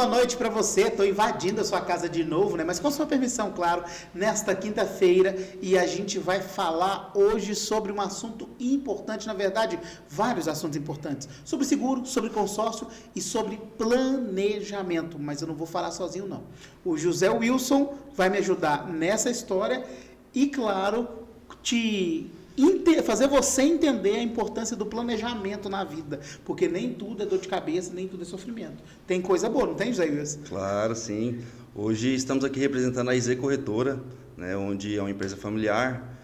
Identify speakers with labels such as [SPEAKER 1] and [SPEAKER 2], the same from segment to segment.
[SPEAKER 1] boa noite para você. Estou invadindo a sua casa de novo, né? Mas com sua permissão, claro, nesta quinta-feira. E a gente vai falar hoje sobre um assunto importante, na verdade, vários assuntos importantes. Sobre seguro, sobre consórcio e sobre planejamento. Mas eu não vou falar sozinho, não. O José Wilson vai me ajudar nessa história e, claro, fazer você entender a importância do planejamento na vida, porque nem tudo é dor de cabeça, nem tudo é sofrimento. Tem coisa boa, não tem, José Wilson?
[SPEAKER 2] Claro, sim. Hoje estamos aqui representando a IZ Corretora, né, onde é uma empresa familiar.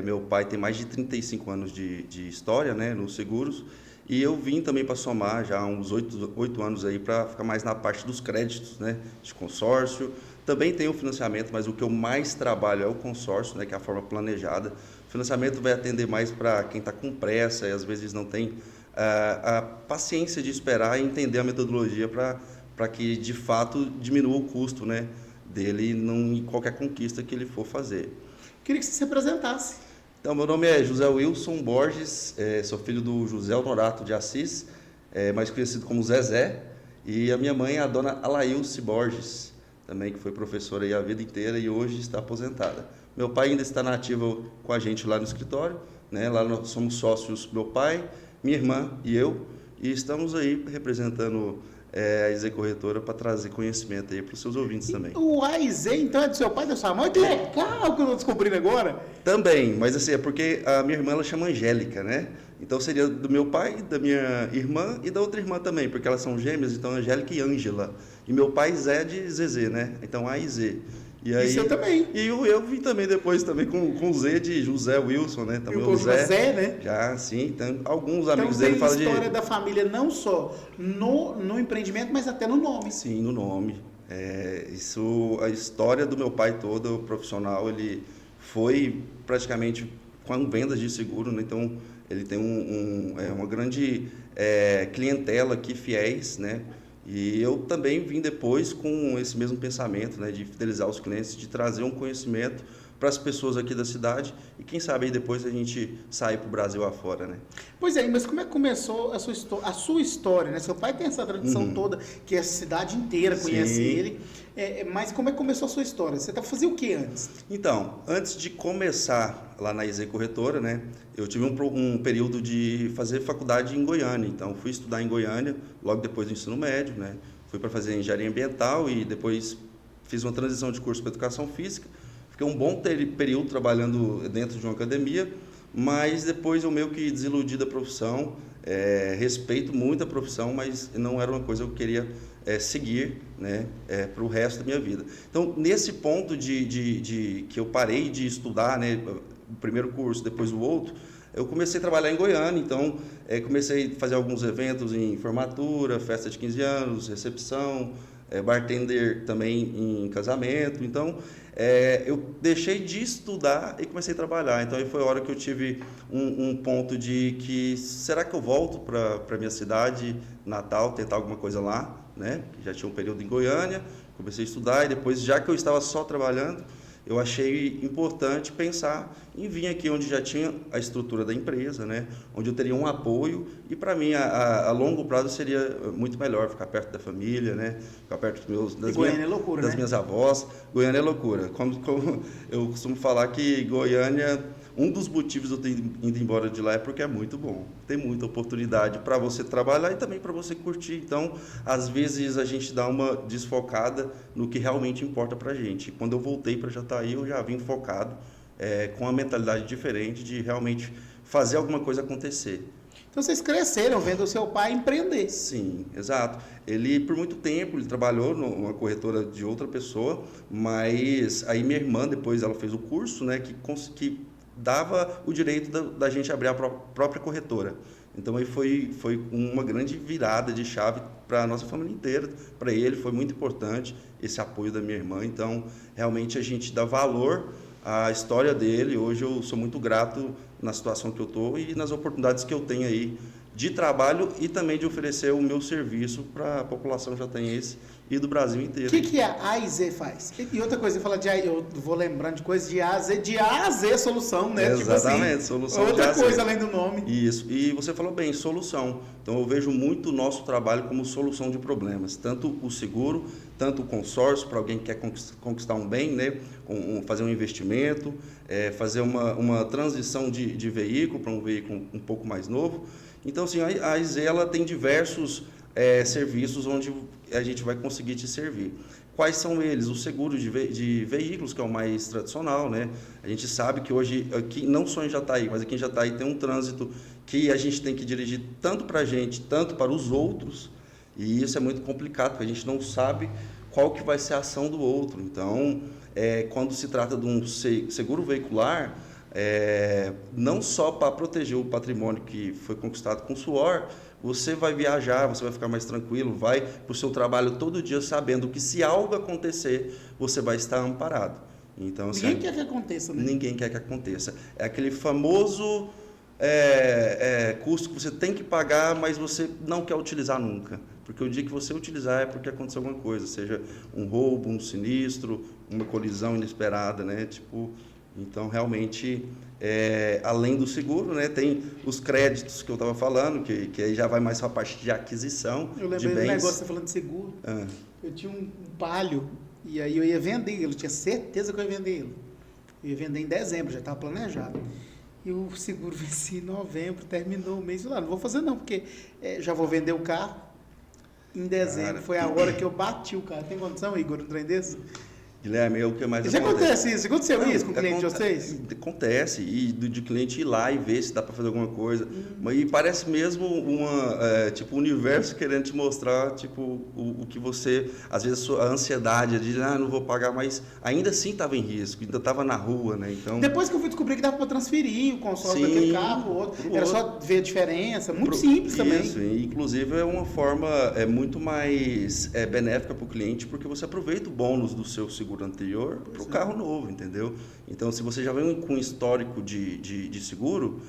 [SPEAKER 2] Meu pai tem mais de 35 anos de história, né, nos seguros, e eu vim também para somar já há uns 8 anos aí para ficar mais na parte dos créditos, né, de consórcio. Também tem o financiamento, mas o que eu mais trabalho é o consórcio, né, que é a forma planejada. O financiamento vai atender mais para quem está com pressa e às vezes não tem a paciência de esperar e entender a metodologia para que, de fato, diminua o custo, né, dele em qualquer conquista que ele for fazer.
[SPEAKER 1] Queria que você se apresentasse.
[SPEAKER 2] Então, meu nome é José Wilson Borges, sou filho do José Honorato de Assis, mais conhecido como Zezé, e a minha mãe é a dona Alailce Borges, também que foi professora aí a vida inteira e hoje está aposentada. Meu pai ainda está na ativa com a gente lá no escritório, né? Lá nós somos sócios, meu pai, minha irmã e eu, e estamos aí representando a IZ Corretora para trazer conhecimento aí para os seus ouvintes também.
[SPEAKER 1] O AIZ, então, é do seu pai e da sua mãe? Que legal que eu estou descobrindo agora.
[SPEAKER 2] Também, mas assim, é porque a minha irmã ela chama Angélica, né? Então seria do meu pai, da minha irmã e da outra irmã também, porque elas são gêmeas, então Angélica e Ângela. E meu pai Zé de Zezé, né? Então AIZ. E aí,
[SPEAKER 1] isso eu também.
[SPEAKER 2] E eu vim também depois também com Z de José Wilson, né? Também o
[SPEAKER 1] Zé, né?
[SPEAKER 2] Já, sim. Então, alguns amigos
[SPEAKER 1] então,
[SPEAKER 2] dele falam de...
[SPEAKER 1] Então, história da família não só no empreendimento, mas até no nome.
[SPEAKER 2] Sim, no nome. A história do meu pai toda, o profissional, ele foi praticamente com vendas de seguro, né? Então, ele tem uma grande clientela aqui, fiéis, né? E eu também vim depois com esse mesmo pensamento, né, de fidelizar os clientes, de trazer um conhecimento para as pessoas aqui da cidade e quem sabe aí depois a gente sair para o Brasil afora, né?
[SPEAKER 1] Pois é, mas como é que começou a sua história, né? Seu pai tem essa tradição toda, que a cidade inteira conhece ele, mas como é que começou a sua história? Você fazia o que antes?
[SPEAKER 2] Então, antes de começar lá na IZ Corretora, né, eu tive um período de fazer faculdade em Goiânia, então fui estudar em Goiânia, logo depois do ensino médio, né, fui para fazer engenharia ambiental e depois fiz uma transição de curso para educação física. Fiquei um bom período trabalhando dentro de uma academia, mas depois eu meio que desiludi da profissão, respeito muito a profissão, mas não era uma coisa que eu queria seguir, né, para o resto da minha vida. Então, nesse ponto que eu parei de estudar, né, o primeiro curso, depois o outro, eu comecei a trabalhar em Goiânia, então comecei a fazer alguns eventos em formatura, festa de 15 anos, recepção, bartender também em casamento. Então, eu deixei de estudar e comecei a trabalhar. Então, aí foi a hora que eu tive um ponto de que, será que eu volto para a minha cidade natal, tentar alguma coisa lá, né? Já tinha um período em Goiânia, comecei a estudar e depois, já que eu estava só trabalhando, eu achei importante pensar em vir aqui onde já tinha a estrutura da empresa, né? Onde eu teria um apoio e, para mim, a longo prazo seria muito melhor ficar perto da família, né? Ficar perto das minhas avós. Goiânia é loucura. Como eu costumo falar que Goiânia, um dos motivos de eu ter ido embora de lá é porque é muito bom. Tem muita oportunidade para você trabalhar e também para você curtir. Então, às vezes, a gente dá uma desfocada no que realmente importa para a gente. Quando eu voltei para Jataí, eu já vim focado, com uma mentalidade diferente de realmente fazer alguma coisa acontecer.
[SPEAKER 1] Então, vocês cresceram vendo o seu pai empreender.
[SPEAKER 2] Sim, exato. Ele, por muito tempo, ele trabalhou numa corretora de outra pessoa, mas aí minha irmã, depois ela fez o curso, né, que dava o direito da gente abrir a própria corretora. Então, aí foi uma grande virada de chave para a nossa família inteira. Para ele foi muito importante esse apoio da minha irmã. Então, realmente a gente dá valor à história dele. Hoje eu sou muito grato na situação que eu estou e nas oportunidades que eu tenho aí de trabalho e também de oferecer o meu serviço para a população jataiense e do Brasil inteiro.
[SPEAKER 1] O que a AIZ faz? E outra coisa, você fala eu vou lembrando de coisas de A a Z, solução, né?
[SPEAKER 2] Exatamente,
[SPEAKER 1] tipo assim,
[SPEAKER 2] solução
[SPEAKER 1] outra
[SPEAKER 2] de A a Z.
[SPEAKER 1] coisa além do nome.
[SPEAKER 2] Isso, e você falou bem, solução. Então eu vejo muito o nosso trabalho como solução de problemas, tanto o seguro, tanto o consórcio, para alguém que quer conquistar um bem, né? Fazer um investimento, fazer uma transição de veículo para um veículo um pouco mais novo. Então, assim, a AIZ ela tem diversos serviços onde a gente vai conseguir te servir. Quais são eles? O seguro de veículos, que é o mais tradicional, né? A gente sabe que hoje, aqui, não só em Jataí, mas aqui em Jataí tem um trânsito que a gente tem que dirigir tanto para a gente, tanto para os outros, e isso é muito complicado, porque a gente não sabe qual que vai ser a ação do outro. Então, quando se trata de um seguro veicular, não só para proteger o patrimônio que foi conquistado com suor, você vai viajar, você vai ficar mais tranquilo, vai para o seu trabalho todo dia sabendo que se algo acontecer, você vai estar amparado. Então, assim,
[SPEAKER 1] ninguém quer que aconteça, né?
[SPEAKER 2] Ninguém quer que aconteça. É aquele famoso custo que você tem que pagar, mas você não quer utilizar nunca. Porque o dia que você utilizar é porque aconteceu alguma coisa, seja um roubo, um sinistro, uma colisão inesperada, né? Então, realmente, além do seguro, né, tem os créditos que eu estava falando, que aí já vai mais para a parte de aquisição de bens.
[SPEAKER 1] Eu lembrei do negócio, você falando de seguro. Eu tinha um Palio, e aí eu ia vender ele, eu tinha certeza que eu ia vender ele. Eu ia vender em dezembro, já estava planejado. E o seguro vencia em novembro, terminou o mês. Eu falei, não vou fazer não, porque já vou vender o carro. Em dezembro, cara, foi a hora que eu bati o carro. Tem condição, Igor, um trem desse?
[SPEAKER 2] Guilherme, é o que mais
[SPEAKER 1] acontece. Acontece isso? Aconteceu isso com o cliente de vocês?
[SPEAKER 2] Acontece, e de cliente ir lá e ver se dá para fazer alguma coisa. E parece mesmo um universo querendo te mostrar o que você, às vezes a ansiedade de não vou pagar, mas ainda assim estava em risco, ainda estava na rua, né? Então,
[SPEAKER 1] depois que eu fui descobrir que dava para transferir o consórcio daquele carro pro outro, era só ver a diferença, muito simples também.
[SPEAKER 2] Isso, e inclusive é uma forma muito mais benéfica para o cliente, porque você aproveita o bônus do seu seguro anterior para o carro novo, entendeu? Então, se você já vem com um histórico de seguro,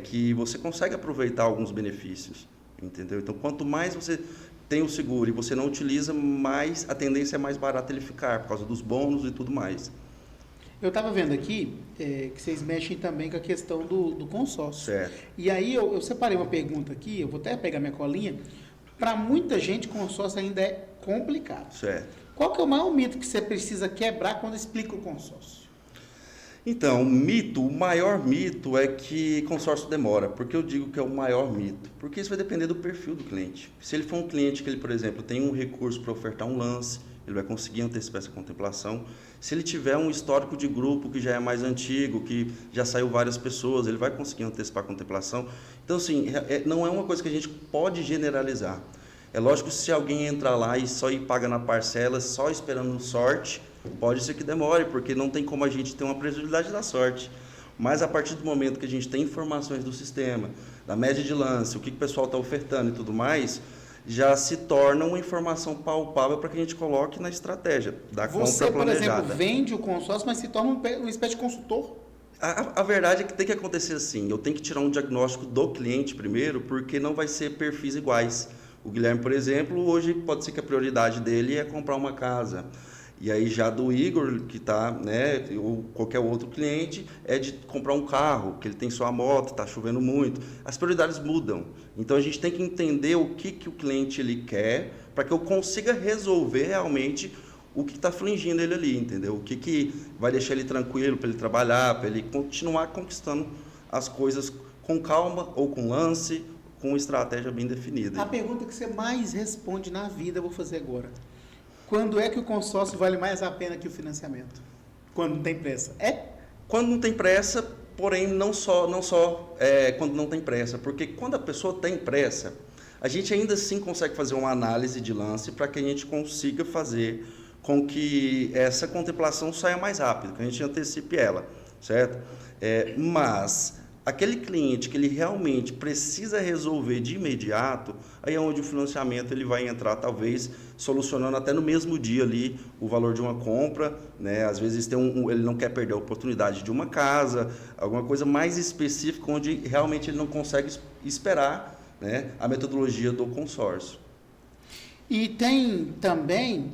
[SPEAKER 2] que você consegue aproveitar alguns benefícios, entendeu? Então, quanto mais você tem o seguro e você não utiliza, mais a tendência é mais barato ele ficar, por causa dos bônus e tudo mais.
[SPEAKER 1] Eu estava vendo aqui que vocês mexem também com a questão do consórcio.
[SPEAKER 2] Certo.
[SPEAKER 1] E aí eu separei uma pergunta aqui, eu vou até pegar minha colinha. Para muita gente, consórcio ainda é complicado.
[SPEAKER 2] Certo.
[SPEAKER 1] Qual que é o maior mito que você precisa quebrar quando explica o consórcio?
[SPEAKER 2] Então, o maior mito é que consórcio demora. Por que eu digo que é o maior mito? Porque isso vai depender do perfil do cliente. Se ele for um cliente que ele, por exemplo, tem um recurso para ofertar um lance, ele vai conseguir antecipar essa contemplação. Se ele tiver um histórico de grupo que já é mais antigo, que já saiu várias pessoas, ele vai conseguir antecipar a contemplação. Então, assim, não é uma coisa que a gente pode generalizar. É lógico que se alguém entrar lá e só ir paga na parcela, só esperando sorte, pode ser que demore, porque não tem como a gente ter uma previsibilidade da sorte. Mas a partir do momento que a gente tem informações do sistema, da média de lance, o que o pessoal está ofertando e tudo mais, já se torna uma informação palpável para que a gente coloque na estratégia da compra planejada. Você, por exemplo,
[SPEAKER 1] vende o consórcio, mas se torna uma espécie de consultor?
[SPEAKER 2] A verdade é que tem que acontecer assim. Eu tenho que tirar um diagnóstico do cliente primeiro, porque não vai ser perfis iguais. O Guilherme, por exemplo, hoje pode ser que a prioridade dele é comprar uma casa. E aí já do Igor, que está, né, ou qualquer outro cliente, é de comprar um carro, que ele tem sua moto, está chovendo muito. As prioridades mudam. Então a gente tem que entender o que o cliente ele quer, para que eu consiga resolver realmente o que está afligindo ele ali, entendeu? O que vai deixar ele tranquilo para ele trabalhar, para ele continuar conquistando as coisas com calma ou com lance, com uma estratégia bem definida.
[SPEAKER 1] A pergunta que você mais responde na vida, eu vou fazer agora. Quando é que o consórcio vale mais a pena que o financiamento? Quando não tem pressa?
[SPEAKER 2] Quando não tem pressa, porém não só quando não tem pressa, porque quando a pessoa tem pressa, a gente ainda assim consegue fazer uma análise de lance para que a gente consiga fazer com que essa contemplação saia mais rápido, que a gente antecipe ela, certo? Mas aquele cliente que ele realmente precisa resolver de imediato, aí é onde o financiamento ele vai entrar, talvez solucionando até no mesmo dia ali o valor de uma compra, né? Às vezes ele não quer perder a oportunidade de uma casa, alguma coisa mais específica onde realmente ele não consegue esperar né, a metodologia do consórcio.
[SPEAKER 1] E tem também,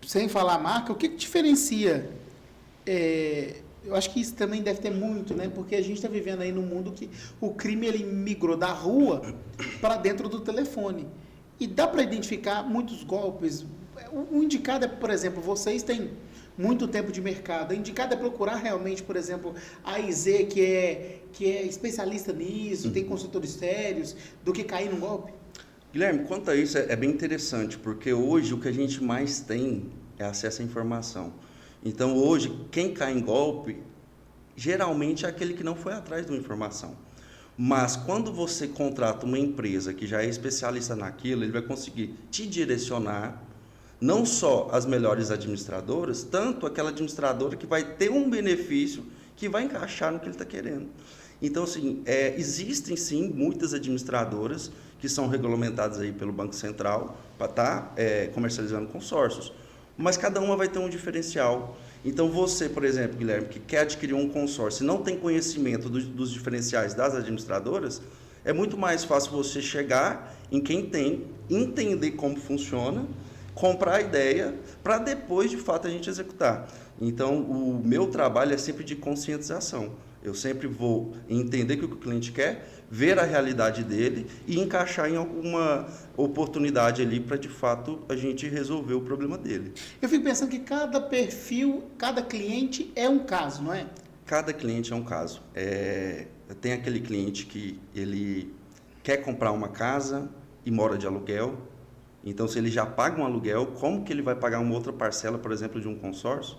[SPEAKER 1] sem falar a marca, o que diferencia? Eu acho que isso também deve ter muito, né? Porque a gente está vivendo aí num mundo que o crime ele migrou da rua para dentro do telefone. E dá para identificar muitos golpes. O indicado é, por exemplo, vocês têm muito tempo de mercado. O indicado é procurar realmente, por exemplo, a IZ, que é especialista nisso, tem consultores sérios, do que cair num golpe?
[SPEAKER 2] Guilherme, quanto a isso, é bem interessante, porque hoje o que a gente mais tem é acesso à informação. Então, hoje, quem cai em golpe, geralmente é aquele que não foi atrás de uma informação. Mas, quando você contrata uma empresa que já é especialista naquilo, ele vai conseguir te direcionar, não só as melhores administradoras, tanto aquela administradora que vai ter um benefício que vai encaixar no que ele está querendo. Então, assim, existem sim muitas administradoras que são regulamentadas aí pelo Banco Central para estar comercializando consórcios, mas cada uma vai ter um diferencial. Então, você, por exemplo, Guilherme, que quer adquirir um consórcio e não tem conhecimento dos diferenciais das administradoras, é muito mais fácil você chegar em quem tem, entender como funciona, comprar a ideia, para depois, de fato, a gente executar. Então, o meu trabalho é sempre de conscientização. Eu sempre vou entender o que o cliente quer, ver a realidade dele e encaixar em alguma oportunidade ali para, de fato, a gente resolver o problema dele.
[SPEAKER 1] Eu fico pensando que cada perfil, cada cliente é um caso, não é?
[SPEAKER 2] Cada cliente é um caso. Tem aquele cliente que ele quer comprar uma casa e mora de aluguel. Então, se ele já paga um aluguel, como que ele vai pagar uma outra parcela, por exemplo, de um consórcio?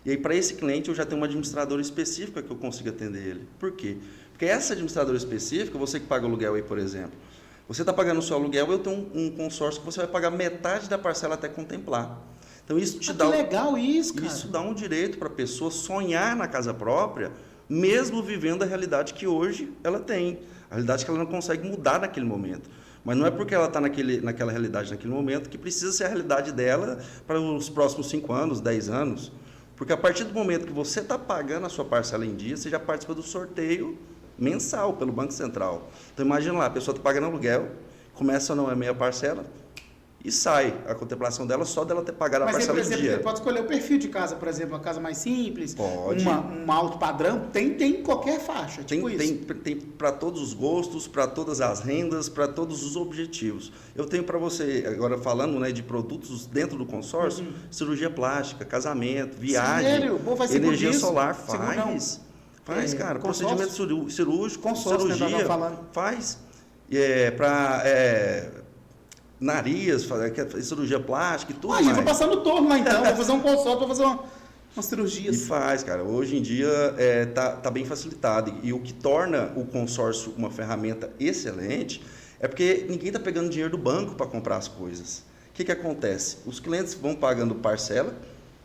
[SPEAKER 2] E aí, para esse cliente, eu já tenho uma administradora específica que eu consigo atender ele. Por quê? Porque essa administradora específica, você que paga aluguel aí, por exemplo, você está pagando o seu aluguel, eu tenho um consórcio que você vai pagar metade da parcela até contemplar. Então, isso te dá...
[SPEAKER 1] Que legal isso, cara.
[SPEAKER 2] Isso dá um direito para a pessoa sonhar na casa própria, mesmo vivendo a realidade que hoje ela tem. A realidade que ela não consegue mudar naquele momento. Mas não é porque ela está naquela realidade naquele momento que precisa ser a realidade dela para os próximos 5 anos, 10 anos. Porque a partir do momento que você está pagando a sua parcela em dia, você já participa do sorteio mensal pelo Banco Central. Então, imagina lá, a pessoa está pagando aluguel, começa a não é meia parcela e sai a contemplação dela só dela ter pagado a parcela em dia. Mas, por exemplo,
[SPEAKER 1] você pode escolher o perfil de casa, por exemplo, uma casa mais simples,
[SPEAKER 2] pode.
[SPEAKER 1] Uma alto padrão, tem qualquer faixa, tipo isso.
[SPEAKER 2] Tem para todos os gostos, para todas as rendas, para todos os objetivos. Eu tenho para você, agora falando, né, de produtos dentro do consórcio, cirurgia plástica, casamento, viagem,
[SPEAKER 1] sério? Vai ser
[SPEAKER 2] energia solar, faz, cara, procedimento cirúrgico,
[SPEAKER 1] consórcio,
[SPEAKER 2] cirurgia, faz. Para... nariz, cirurgia plástica e tudo mais.
[SPEAKER 1] Vou passar no torno lá então, vou fazer um consórcio, vou fazer uma cirurgia.
[SPEAKER 2] E faz, cara. Hoje em dia tá bem facilitado. E o que torna o consórcio uma ferramenta excelente é porque ninguém está pegando dinheiro do banco para comprar as coisas. O que acontece? Os clientes vão pagando parcela,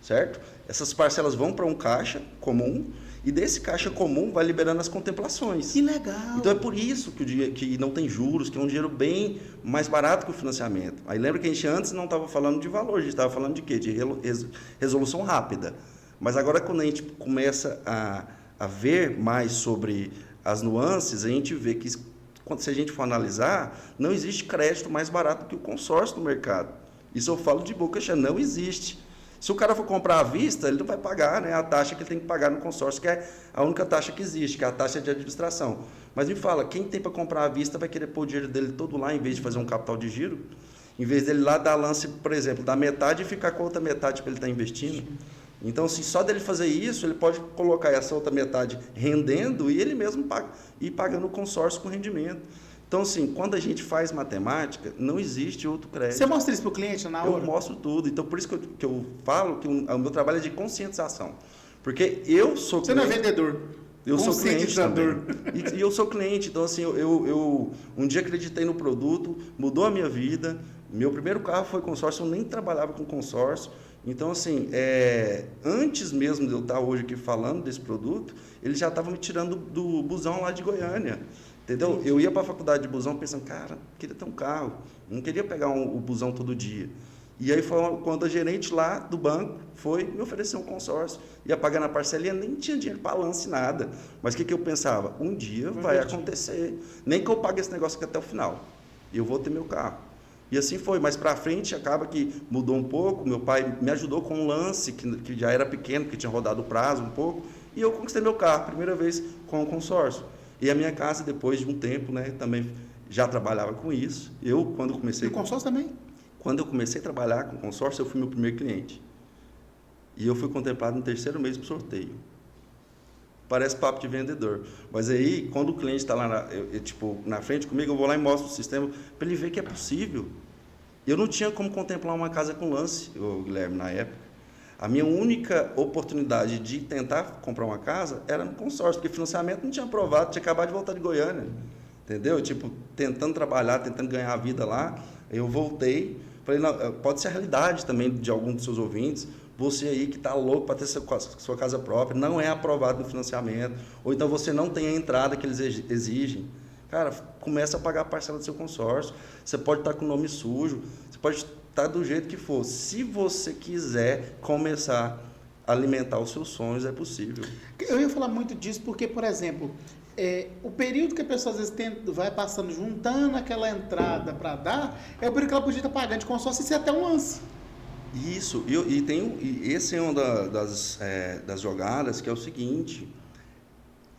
[SPEAKER 2] certo? Essas parcelas vão para um caixa comum e desse caixa comum vai liberando as contemplações.
[SPEAKER 1] Que legal!
[SPEAKER 2] Então é por isso que não tem juros, que é um dinheiro bem mais barato que o financiamento. Aí lembra que a gente antes não estava falando de valor, a gente estava falando de quê? De resolução rápida. Mas agora quando a gente começa a ver mais sobre as nuances, a gente vê que se a gente for analisar, não existe crédito mais barato que o consórcio no mercado. Isso eu falo de boca cheia, não existe. Se o cara for comprar à vista, ele não vai pagar, né, a taxa que ele tem que pagar no consórcio, que é a única taxa que existe, que é a taxa de administração. Mas me fala, quem tem para comprar à vista vai querer pôr o dinheiro dele todo lá, em vez de fazer um capital de giro? Em vez dele lá dar lance, por exemplo, da metade e ficar com a outra metade para ele estar investindo? Então, assim, só dele fazer isso, ele pode colocar essa outra metade rendendo e ele mesmo ir pagando o consórcio com rendimento. Então, assim, quando a gente faz matemática, não existe outro crédito.
[SPEAKER 1] Você mostra isso para o cliente na hora?
[SPEAKER 2] Eu mostro tudo. Então, por isso que eu falo que o meu trabalho é de conscientização. Porque eu sou
[SPEAKER 1] cliente. Você não é vendedor.
[SPEAKER 2] Eu sou cliente também. E eu sou cliente. Então, assim, eu um dia acreditei no produto, mudou a minha vida. Meu primeiro carro foi consórcio, eu nem trabalhava com consórcio. Então, assim, antes mesmo de eu estar hoje aqui falando desse produto, eles já estavam me tirando do busão lá de Goiânia. Entendeu? Eu ia para a faculdade de busão pensando, cara, queria ter um carro, não queria pegar o busão todo dia. E aí foi quando a gerente lá do banco foi me oferecer um consórcio. Ia pagar na parcelinha, nem tinha dinheiro para lance, nada. Mas o que eu pensava? Um dia vai acontecer. Nem que eu pague esse negócio aqui até o final. E eu vou ter meu carro. E assim foi. Mas para frente, acaba que mudou um pouco. Meu pai me ajudou com um lance, que já era pequeno, que tinha rodado o prazo um pouco. E eu conquistei meu carro, primeira vez com o consórcio. E a minha casa, depois de um tempo, né, também já trabalhava com isso. Eu, quando comecei...
[SPEAKER 1] E o consórcio também?
[SPEAKER 2] Quando eu comecei a trabalhar com consórcio, eu fui meu primeiro cliente. E eu fui contemplado no 3º mês do sorteio. Parece papo de vendedor. Mas aí, quando o cliente está lá na frente comigo, eu vou lá e mostro o sistema para ele ver que é possível. Eu não tinha como contemplar uma casa com lance, Guilherme, na época. A minha única oportunidade de tentar comprar uma casa era no consórcio, porque financiamento não tinha aprovado, tinha acabado de voltar de Goiânia. Entendeu? Tentando trabalhar, tentando ganhar a vida lá. Eu voltei, falei, não, pode ser a realidade também de algum dos seus ouvintes, você aí que está louco para ter sua casa própria, não é aprovado no financiamento, ou então você não tem a entrada que eles exigem. Cara, começa a pagar a parcela do seu consórcio, você pode estar com o nome sujo, você pode estar do jeito que for. Se você quiser começar a alimentar os seus sonhos, é possível.
[SPEAKER 1] Eu ia falar muito disso porque, por exemplo... o período que a pessoa às vezes vai passando, juntando aquela entrada para dar, é o período que ela podia estar pagando de consórcio e ser até um lance.
[SPEAKER 2] Isso, e esse é uma das jogadas, que é o seguinte,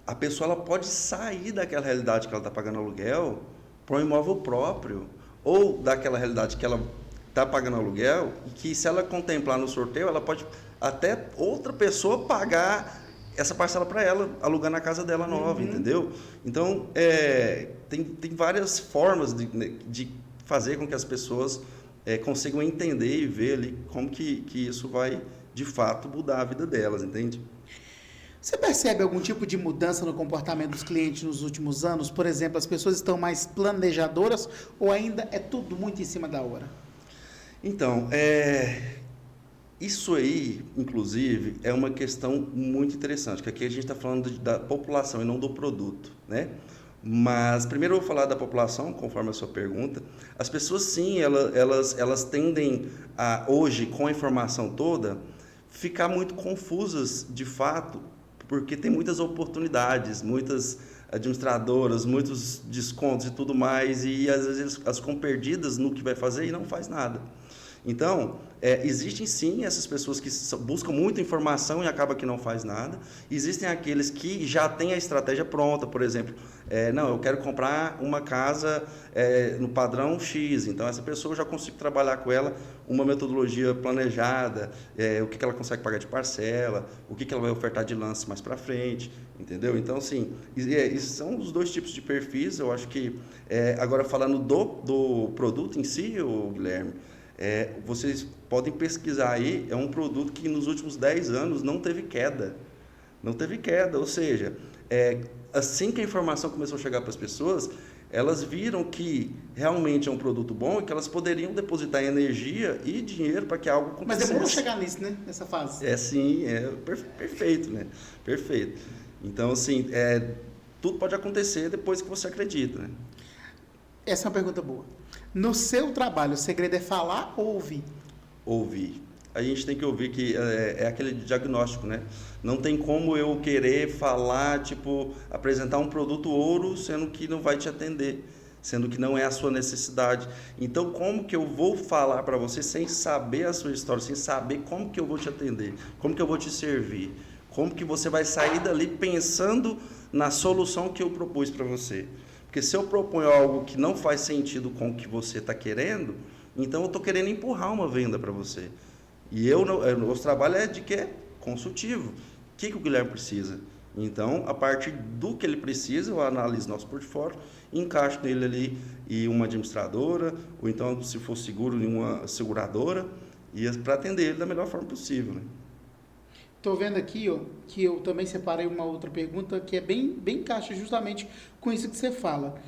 [SPEAKER 2] a pessoa ela pode sair daquela realidade que ela está pagando aluguel para um imóvel próprio, ou daquela realidade que ela está pagando aluguel, e que se ela contemplar no sorteio, ela pode até outra pessoa pagar essa parcela para ela, alugando a casa dela nova, entendeu? Então, tem várias formas de fazer com que as pessoas consigam entender e ver ali como que isso vai, de fato, mudar a vida delas, entende?
[SPEAKER 1] Você percebe algum tipo de mudança no comportamento dos clientes nos últimos anos? Por exemplo, as pessoas estão mais planejadoras ou ainda é tudo muito em cima da hora?
[SPEAKER 2] Então, isso aí, inclusive, é uma questão muito interessante, que aqui a gente está falando da população e não do produto, né? Mas, primeiro eu vou falar da população, conforme a sua pergunta. As pessoas, sim, elas tendem a, hoje, com a informação toda, ficar muito confusas, de fato, porque tem muitas oportunidades, muitas administradoras, muitos descontos e tudo mais, e às vezes elas ficam perdidas no que vai fazer e não faz nada. Então, existem sim essas pessoas que buscam muita informação e acaba que não faz nada. Existem aqueles que já têm a estratégia pronta, por exemplo, não, eu quero comprar uma casa no padrão X, então essa pessoa eu já consigo trabalhar com ela uma metodologia planejada, o que ela consegue pagar de parcela, o que ela vai ofertar de lance mais para frente, entendeu? Então, assim, esses são os dois tipos de perfis. Eu acho que, agora falando do produto em si, Guilherme, vocês podem pesquisar aí, é um produto que nos últimos 10 anos não teve queda. Não teve queda, ou seja, assim que a informação começou a chegar para as pessoas, elas viram que realmente é um produto bom e que elas poderiam depositar energia e dinheiro para que algo acontecesse.
[SPEAKER 1] Mas demorou chegar nisso, né? Nessa fase.
[SPEAKER 2] Sim, perfeito, né? Perfeito. Então, assim, tudo pode acontecer depois que você acredita, né?
[SPEAKER 1] Essa é uma pergunta boa. No seu trabalho, o segredo é falar ou ouvir?
[SPEAKER 2] Ouvir. A gente tem que ouvir que é aquele diagnóstico, né? Não tem como eu querer falar, apresentar um produto ouro, sendo que não vai te atender, sendo que não é a sua necessidade. Então, como que eu vou falar para você sem saber a sua história, sem saber como que eu vou te atender, como que eu vou te servir, como que você vai sair dali pensando na solução que eu propus para você? Porque se eu proponho algo que não faz sentido com o que você está querendo, então eu estou querendo empurrar uma venda para você. E o nosso trabalho é de quê? Consultivo. O que o Guilherme precisa? Então, a partir do que ele precisa, eu analiso nosso portfólio, encaixo nele ali e uma administradora, ou então, se for seguro, em uma seguradora, e para atender ele da melhor forma possível, né?
[SPEAKER 1] Estou vendo aqui, que eu também separei uma outra pergunta que é bem encaixa justamente com isso que você fala.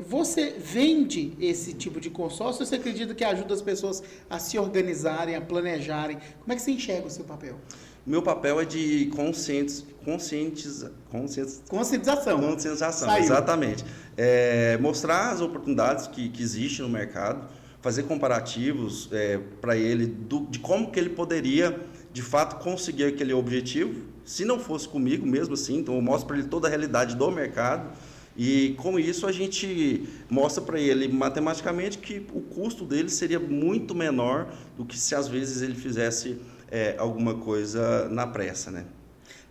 [SPEAKER 1] Você vende esse tipo de consórcio ou você acredita que ajuda as pessoas a se organizarem, a planejarem? Como é que você enxerga o seu papel?
[SPEAKER 2] Meu papel é de conscientização,
[SPEAKER 1] Saiu.
[SPEAKER 2] exatamente. Mostrar as oportunidades que existem no mercado, fazer comparativos para ele de como que ele poderia, de fato, conseguir aquele objetivo, se não fosse comigo mesmo assim. Então, eu mostro para ele toda a realidade do mercado e, com isso, a gente mostra para ele, matematicamente, que o custo dele seria muito menor do que se, às vezes, ele fizesse alguma coisa na pressa, né?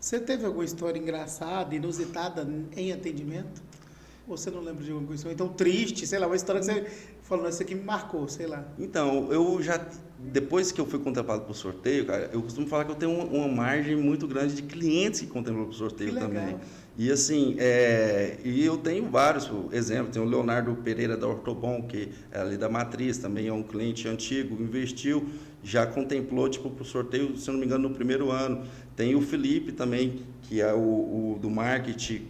[SPEAKER 1] Você teve alguma história engraçada, inusitada em atendimento? Ou você não lembra de alguma coisa? Ou então triste, sei lá, uma história que você falou, isso aqui me marcou, sei lá.
[SPEAKER 2] Então, depois que eu fui contemplado por sorteio, cara, eu costumo falar que eu tenho uma margem muito grande de clientes que contemplam por sorteio também. E assim, e eu tenho vários exemplos. Tem o Leonardo Pereira da Ortobon, que é ali da Matriz, também é um cliente antigo, investiu, já contemplou tipo por sorteio, se eu não me engano, no primeiro ano. Tem o Felipe também, que é o do marketing,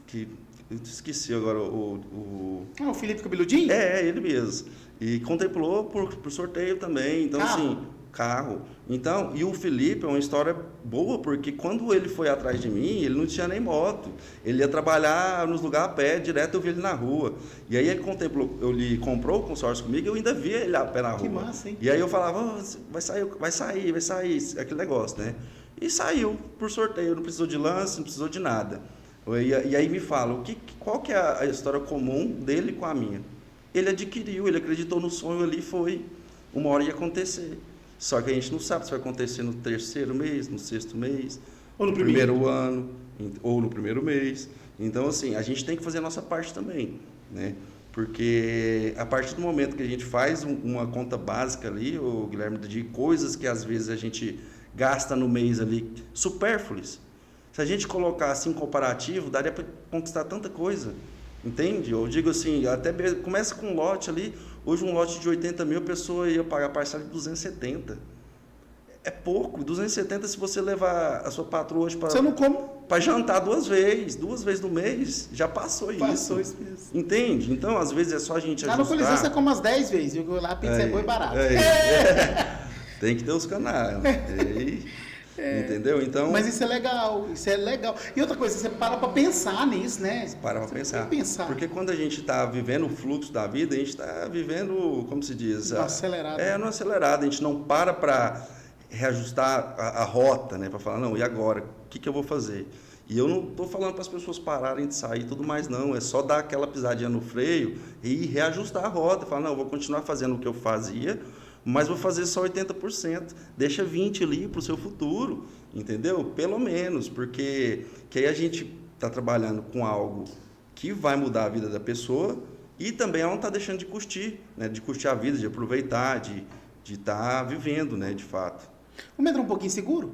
[SPEAKER 2] que eu esqueci agora o
[SPEAKER 1] Felipe Cabeludinho?
[SPEAKER 2] Ele mesmo. E contemplou por sorteio também. Então, assim, carro. Então, e o Felipe é uma história boa, porque quando ele foi atrás de mim, ele não tinha nem moto. Ele ia trabalhar nos lugares a pé, direto eu vi ele na rua. E aí ele contemplou, ele comprou o consórcio comigo, eu ainda via ele a pé na rua.
[SPEAKER 1] Que massa, hein?
[SPEAKER 2] E aí eu falava, vai sair, aquele negócio, né? E saiu por sorteio, não precisou de lance, não precisou de nada. E aí me fala, qual que é a história comum dele com a minha? Ele adquiriu, ele acreditou no sonho ali, foi, uma hora ia acontecer. Só que a gente não sabe se vai acontecer no terceiro mês, no sexto mês,
[SPEAKER 1] ou no
[SPEAKER 2] primeiro ano, ou no primeiro mês. Então, assim, a gente tem que fazer a nossa parte também, né? Porque a partir do momento que a gente faz uma conta básica ali, o Guilherme, de coisas que às vezes a gente gasta no mês ali, supérfluos, se a gente colocar assim comparativo, daria para conquistar tanta coisa, entende? Eu digo assim, até começa com um lote ali, hoje um lote de 80 mil, a pessoa ia pagar parcela de 270. É pouco, 270 se você levar a sua patroa hoje para...
[SPEAKER 1] Você não come?
[SPEAKER 2] Para jantar duas vezes no mês, já passou isso.
[SPEAKER 1] Passou isso mesmo.
[SPEAKER 2] Entende? Então, às vezes, é só a gente ajustar.
[SPEAKER 1] Lá no Colisão você come umas 10 vezes, viu? Lá a pizza é boa e barata.
[SPEAKER 2] Tem que ter os canais. Entendeu? Então...
[SPEAKER 1] Mas isso é legal. E outra coisa, você para pensar nisso, né?
[SPEAKER 2] Para pensar. Porque quando a gente está vivendo o fluxo da vida, a gente está vivendo, como se diz?
[SPEAKER 1] No acelerado.
[SPEAKER 2] No acelerado. A gente não para reajustar a rota, né? Para falar, não, e agora? O que eu vou fazer? E eu não estou falando para as pessoas pararem de sair e tudo mais, não. É só dar aquela pisadinha no freio e reajustar a rota. Falar, não, eu vou continuar fazendo o que eu fazia, mas vou fazer só 80%. Deixa 20% ali para o seu futuro, entendeu? Pelo menos, porque que aí a gente está trabalhando com algo que vai mudar a vida da pessoa e também ela não está deixando de curtir, né? De curtir a vida, de aproveitar, de estar vivendo, né? De fato.
[SPEAKER 1] Vamos entrar um pouquinho seguro?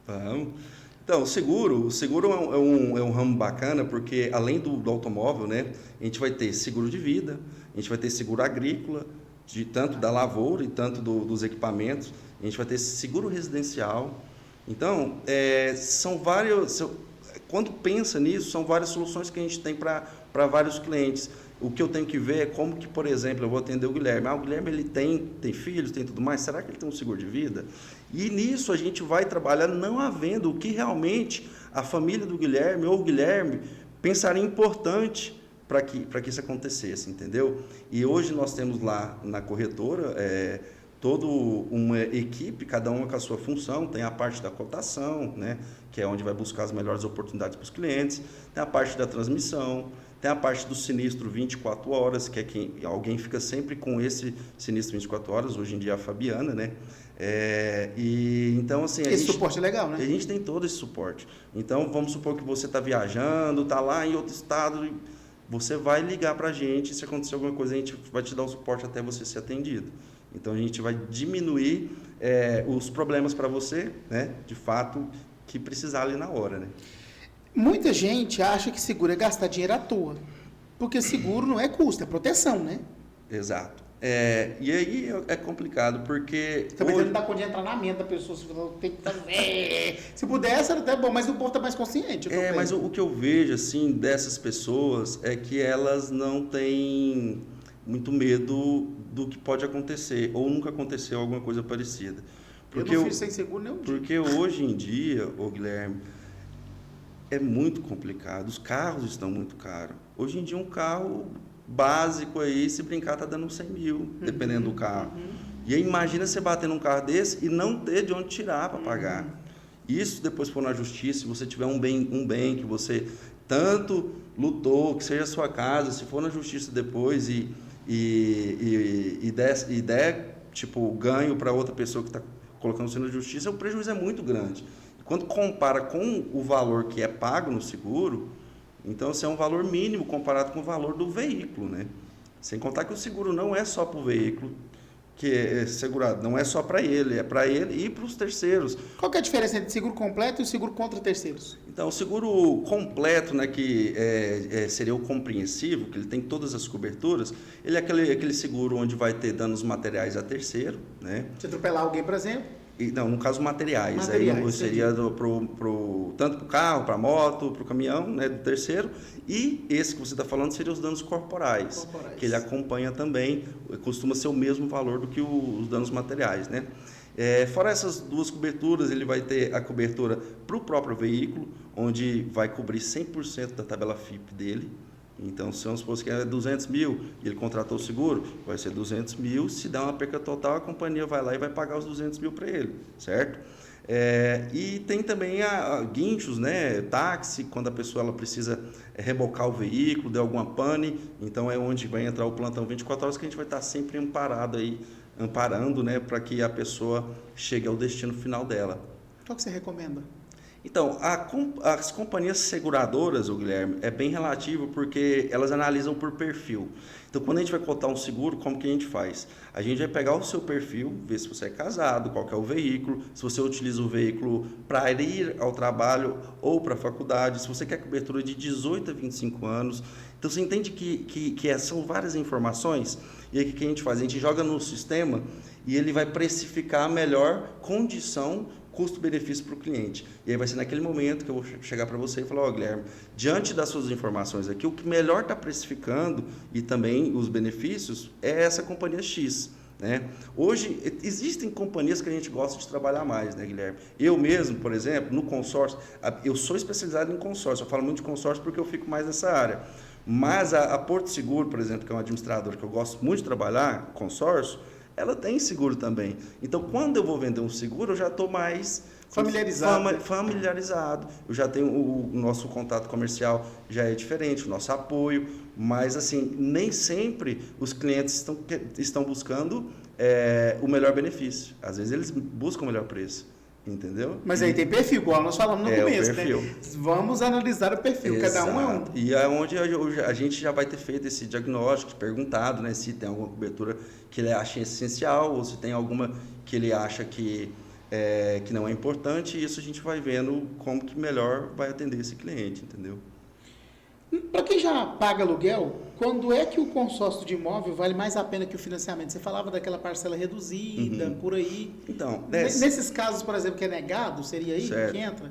[SPEAKER 2] Vamos. Então, o seguro é um ramo bacana, porque além do automóvel, né, a gente vai ter seguro de vida, a gente vai ter seguro agrícola, tanto da lavoura e tanto dos equipamentos, a gente vai ter seguro residencial. Então, são vários, quando pensa nisso, são várias soluções que a gente tem para vários clientes. O que eu tenho que ver é como que, por exemplo, eu vou atender o Guilherme. O Guilherme ele tem filhos, tem tudo mais, será que ele tem um seguro de vida? E nisso a gente vai trabalhar não havendo o que realmente a família do Guilherme ou o Guilherme pensaria importante para que isso acontecesse, entendeu? E hoje nós temos lá na corretora toda uma equipe, cada uma com a sua função. Tem a parte da cotação, né, que é onde vai buscar as melhores oportunidades para os clientes, tem a parte da transmissão, tem a parte do sinistro 24 horas, que é quem alguém fica sempre com esse sinistro 24 horas, hoje em dia a Fabiana, né? E então assim,
[SPEAKER 1] esse suporte é legal, né?
[SPEAKER 2] A gente tem todo esse suporte. Então vamos supor que você está viajando, está lá em outro estado, você vai ligar para a gente, se acontecer alguma coisa a gente vai te dar o suporte até você ser atendido. Então a gente vai diminuir os problemas para você, né? De fato, que precisar ali na hora, né?
[SPEAKER 1] Muita gente acha que seguro é gastar dinheiro à toa, porque seguro não é custo, é proteção, né?
[SPEAKER 2] Exato. E aí é complicado, porque...
[SPEAKER 1] Também não dá conta de entrar na mente da pessoa, se tem que fazer... Se pudesse, era até bom, mas o povo está mais consciente.
[SPEAKER 2] Mas o que eu vejo, assim, dessas pessoas é que elas não têm muito medo do que pode acontecer, ou nunca aconteceu alguma coisa parecida. Porque
[SPEAKER 1] eu não fiz sem seguro nenhum dia.
[SPEAKER 2] Porque hoje em dia, Guilherme, é muito complicado, os carros estão muito caros. Hoje em dia um carro básico aí, se brincar, tá dando 100 mil, dependendo do carro. E aí imagina você bater num carro desse e não ter de onde tirar para pagar. Isso depois for na justiça, se você tiver um bem que você tanto lutou, que seja a sua casa, se for na justiça depois e der tipo, ganho para outra pessoa que está colocando você na justiça, o prejuízo é muito grande. Quando compara com o valor que é pago no seguro, então esse é um valor mínimo comparado com o valor do veículo, né? Sem contar que o seguro não é só para o veículo que é segurado, não é só para ele, é para ele e para os terceiros.
[SPEAKER 1] Qual que é a diferença entre seguro completo e o seguro contra terceiros?
[SPEAKER 2] Então, o seguro completo, né, que seria o compreensivo, que ele tem todas as coberturas, ele é aquele seguro onde vai ter danos materiais a terceiro, né?
[SPEAKER 1] Se atropelar alguém, por exemplo?
[SPEAKER 2] Não, no caso materiais aí seria tanto para o carro, para a moto, para o caminhão, né, do terceiro, e esse que você está falando seria os danos corporais, que ele acompanha também, costuma ser o mesmo valor do que os danos materiais, né? Fora essas duas coberturas, ele vai ter a cobertura para o próprio veículo, onde vai cobrir 100% da tabela FIP dele. Então, se vamos supor que é 200 mil e ele contratou o seguro, vai ser 200 mil. Se der uma perca total, a companhia vai lá e vai pagar os 200 mil para ele, certo? E tem também guinchos, né? Táxi, quando a pessoa ela precisa rebocar o veículo, der alguma pane. Então, é onde vai entrar o plantão 24 horas, que a gente vai estar sempre amparando, né? Para que a pessoa chegue ao destino final dela.
[SPEAKER 1] Qual que você recomenda?
[SPEAKER 2] Então, as companhias seguradoras, Guilherme, é bem relativo porque elas analisam por perfil. Então, quando a gente vai cotar um seguro, como que a gente faz? A gente vai pegar o seu perfil, ver se você é casado, qual que é o veículo, se você utiliza o veículo para ir ao trabalho ou para a faculdade, se você quer cobertura de 18 a 25 anos. Então, você entende que são várias informações, e aí o que a gente faz? A gente joga no sistema e ele vai precificar a melhor condição custo-benefício para o cliente. E aí vai ser naquele momento que eu vou chegar para você e falar, Guilherme, diante das suas informações aqui, o que melhor está precificando e também os benefícios é essa companhia X. Né? Hoje, existem companhias que a gente gosta de trabalhar mais, né, Guilherme? Eu mesmo, por exemplo, no consórcio, eu sou especializado em consórcio, eu falo muito de consórcio porque eu fico mais nessa área. Mas a Porto Seguro, por exemplo, que é uma administradora que eu gosto muito de trabalhar, consórcio, ela tem seguro também. Então, quando eu vou vender um seguro, eu já estou mais familiarizado. Eu já tenho o nosso contato comercial, já é diferente, o nosso apoio. Mas, assim, nem sempre os clientes estão buscando o melhor benefício. Às vezes, eles buscam o melhor preço. Entendeu?
[SPEAKER 1] Mas aí tem perfil, igual nós falamos no começo,
[SPEAKER 2] o perfil.
[SPEAKER 1] Né? Vamos analisar o perfil,
[SPEAKER 2] Exato.
[SPEAKER 1] Cada um é um.
[SPEAKER 2] E é onde a gente já vai ter feito esse diagnóstico, perguntado, né, se tem alguma cobertura que ele acha essencial ou se tem alguma que ele acha que não é importante, e isso a gente vai vendo como que melhor vai atender esse cliente, entendeu?
[SPEAKER 1] Para quem já paga aluguel, quando é que o consórcio de imóvel vale mais a pena que o financiamento? Você falava daquela parcela reduzida, por aí.
[SPEAKER 2] Então,
[SPEAKER 1] nesses casos, por exemplo, que é negado, seria aí
[SPEAKER 2] certo.
[SPEAKER 1] Que entra?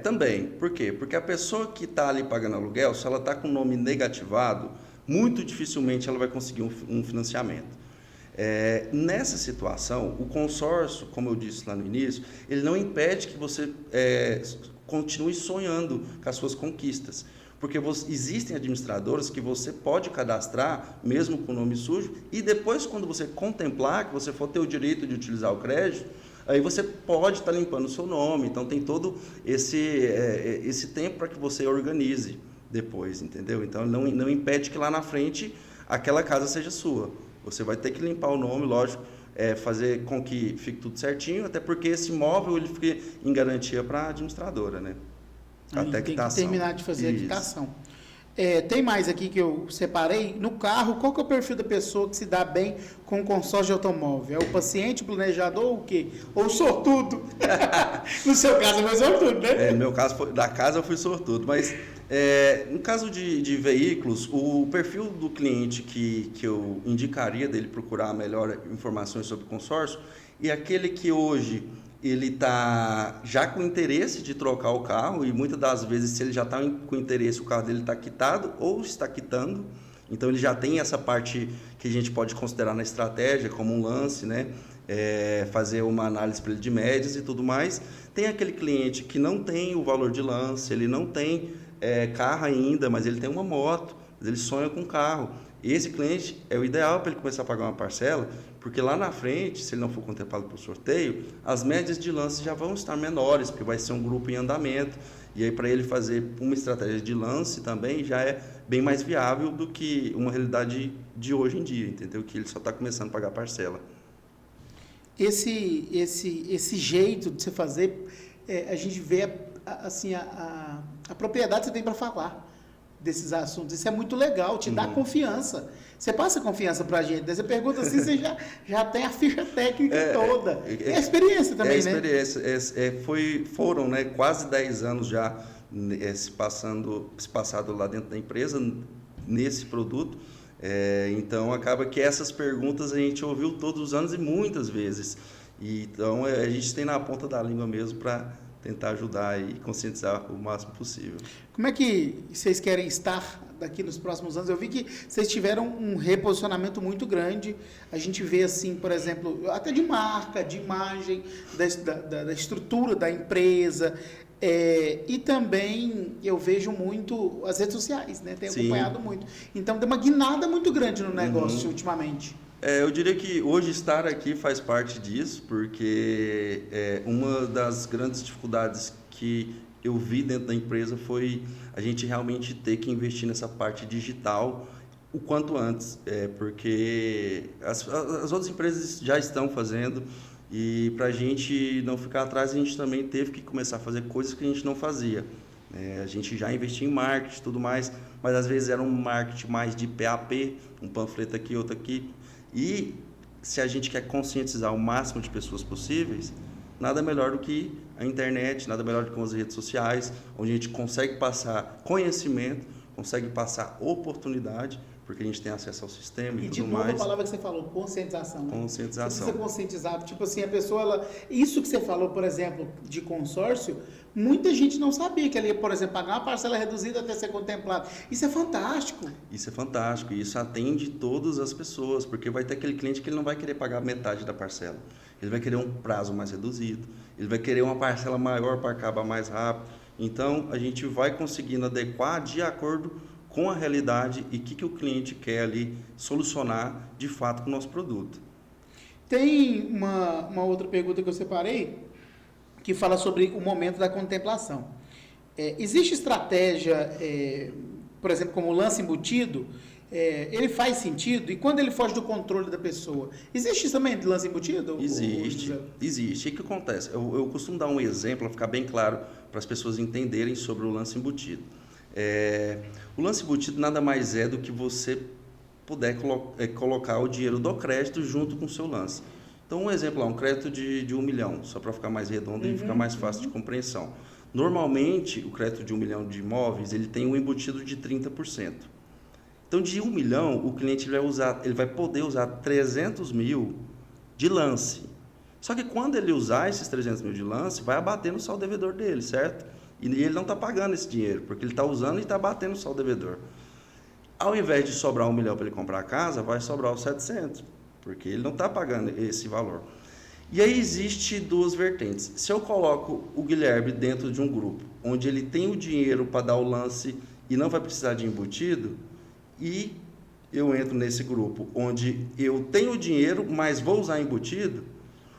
[SPEAKER 2] Também. Por quê? Porque a pessoa que está ali pagando aluguel, se ela está com o nome negativado, muito dificilmente ela vai conseguir um financiamento. Nessa situação, o consórcio, como eu disse lá no início, ele não impede que você continue sonhando com as suas conquistas. Porque existem administradoras que você pode cadastrar, mesmo com o nome sujo, e depois, quando você contemplar que você for ter o direito de utilizar o crédito, aí você pode estar limpando o seu nome. Então, tem todo esse tempo para que você organize depois, entendeu? Então, não impede que lá na frente aquela casa seja sua. Você vai ter que limpar o nome, lógico, fazer com que fique tudo certinho, até porque esse imóvel ele fica em garantia para a administradora, né? Até
[SPEAKER 1] tem que terminar de fazer a quitação. Tem mais aqui que eu separei. No carro, qual que é o perfil da pessoa que se dá bem com o consórcio de automóvel? É o paciente, o planejador ou o quê? Ou o sortudo? No seu caso, foi sortudo, né?
[SPEAKER 2] No meu caso, da casa eu fui sortudo. Mas, no caso de veículos, o perfil do cliente que eu indicaria dele procurar melhor informações sobre o consórcio é aquele que hoje ele está já com interesse de trocar o carro, e muitas das vezes, se ele já está com interesse, o carro dele está quitado ou está quitando. Então, ele já tem essa parte que a gente pode considerar na estratégia como um lance, né? Fazer uma análise para ele de médias e tudo mais. Tem aquele cliente que não tem o valor de lance, ele não tem carro ainda, mas ele tem uma moto, mas ele sonha com carro. Esse cliente é o ideal para ele começar a pagar uma parcela, porque lá na frente, se ele não for contemplado por sorteio, as médias de lance já vão estar menores, porque vai ser um grupo em andamento. E aí, para ele fazer uma estratégia de lance também, já é bem mais viável do que uma realidade de hoje em dia, entendeu? Que ele só está começando a pagar parcela.
[SPEAKER 1] Esse jeito de você fazer, a gente vê assim, a propriedade que você tem para falar desses assuntos. Isso é muito legal, te dá confiança. Você passa confiança para a gente. Daí você pergunta assim, você já tem a ficha técnica toda. É a experiência também, né?
[SPEAKER 2] Experiência. Foram, né, quase 10 anos já se passado lá dentro da empresa, nesse produto. Então, acaba que essas perguntas a gente ouviu todos os anos e muitas vezes. Então, a gente tem na ponta da língua mesmo para tentar ajudar e conscientizar o máximo possível.
[SPEAKER 1] Como é que vocês querem estar daqui nos próximos anos? Eu vi que vocês tiveram um reposicionamento muito grande. A gente vê assim, por exemplo, até de marca, de imagem, da estrutura da empresa. E também eu vejo muito as redes sociais, né? Tenho acompanhado muito. Então, deu uma guinada muito grande no negócio ultimamente.
[SPEAKER 2] Eu diria que hoje estar aqui faz parte disso, porque uma das grandes dificuldades que eu vi dentro da empresa foi a gente realmente ter que investir nessa parte digital o quanto antes, porque as outras empresas já estão fazendo, e para a gente não ficar atrás, a gente também teve que começar a fazer coisas que a gente não fazia. A gente já investia em marketing e tudo mais, mas às vezes era um marketing mais de PAP, um panfleto aqui, outro aqui. E se a gente quer conscientizar o máximo de pessoas possíveis, nada melhor do que a internet, nada melhor do que as redes sociais, onde a gente consegue passar conhecimento, consegue passar oportunidade, porque a gente tem acesso ao sistema e tudo mais. E de novo
[SPEAKER 1] a palavra que você falou, conscientização.
[SPEAKER 2] Conscientização.
[SPEAKER 1] Você precisa conscientizar, tipo assim, a pessoa, isso que você falou, por exemplo, de consórcio, muita gente não sabia que ela ia, por exemplo, pagar uma parcela reduzida até ser contemplado. Isso é fantástico.
[SPEAKER 2] Isso é fantástico, e isso atende todas as pessoas, porque vai ter aquele cliente que ele não vai querer pagar metade da parcela. Ele vai querer um prazo mais reduzido, ele vai querer uma parcela maior para acabar mais rápido. Então, a gente vai conseguindo adequar de acordo com a realidade e o que o cliente quer ali solucionar de fato com o nosso produto.
[SPEAKER 1] Tem uma outra pergunta que eu separei, que fala sobre o momento da contemplação. Existe estratégia, por exemplo, como o lance embutido, ele faz sentido? E quando ele foge do controle da pessoa? Existe isso também de lance embutido?
[SPEAKER 2] Existe. O que acontece? Eu costumo dar um exemplo para ficar bem claro para as pessoas entenderem sobre o lance embutido. O lance embutido nada mais é do que você puder colocar o dinheiro do crédito junto com o seu lance. Então, um exemplo lá, um crédito de 1 milhão, só para ficar mais redondo e ficar mais fácil de compreensão. Normalmente, o crédito de 1 milhão de imóveis, ele tem um embutido de 30%. Então, de 1 milhão, o cliente ele vai poder usar 300 mil de lance. Só que quando ele usar esses 300 mil de lance, vai abater no saldo devedor dele, certo? E ele não está pagando esse dinheiro, porque ele está usando e está batendo o saldo devedor. Ao invés de sobrar 1 milhão para ele comprar a casa, vai sobrar os 700, porque ele não está pagando esse valor. E aí existe duas vertentes. Se eu coloco o Guilherme dentro de um grupo, onde ele tem o dinheiro para dar o lance e não vai precisar de embutido, e eu entro nesse grupo, onde eu tenho o dinheiro, mas vou usar embutido,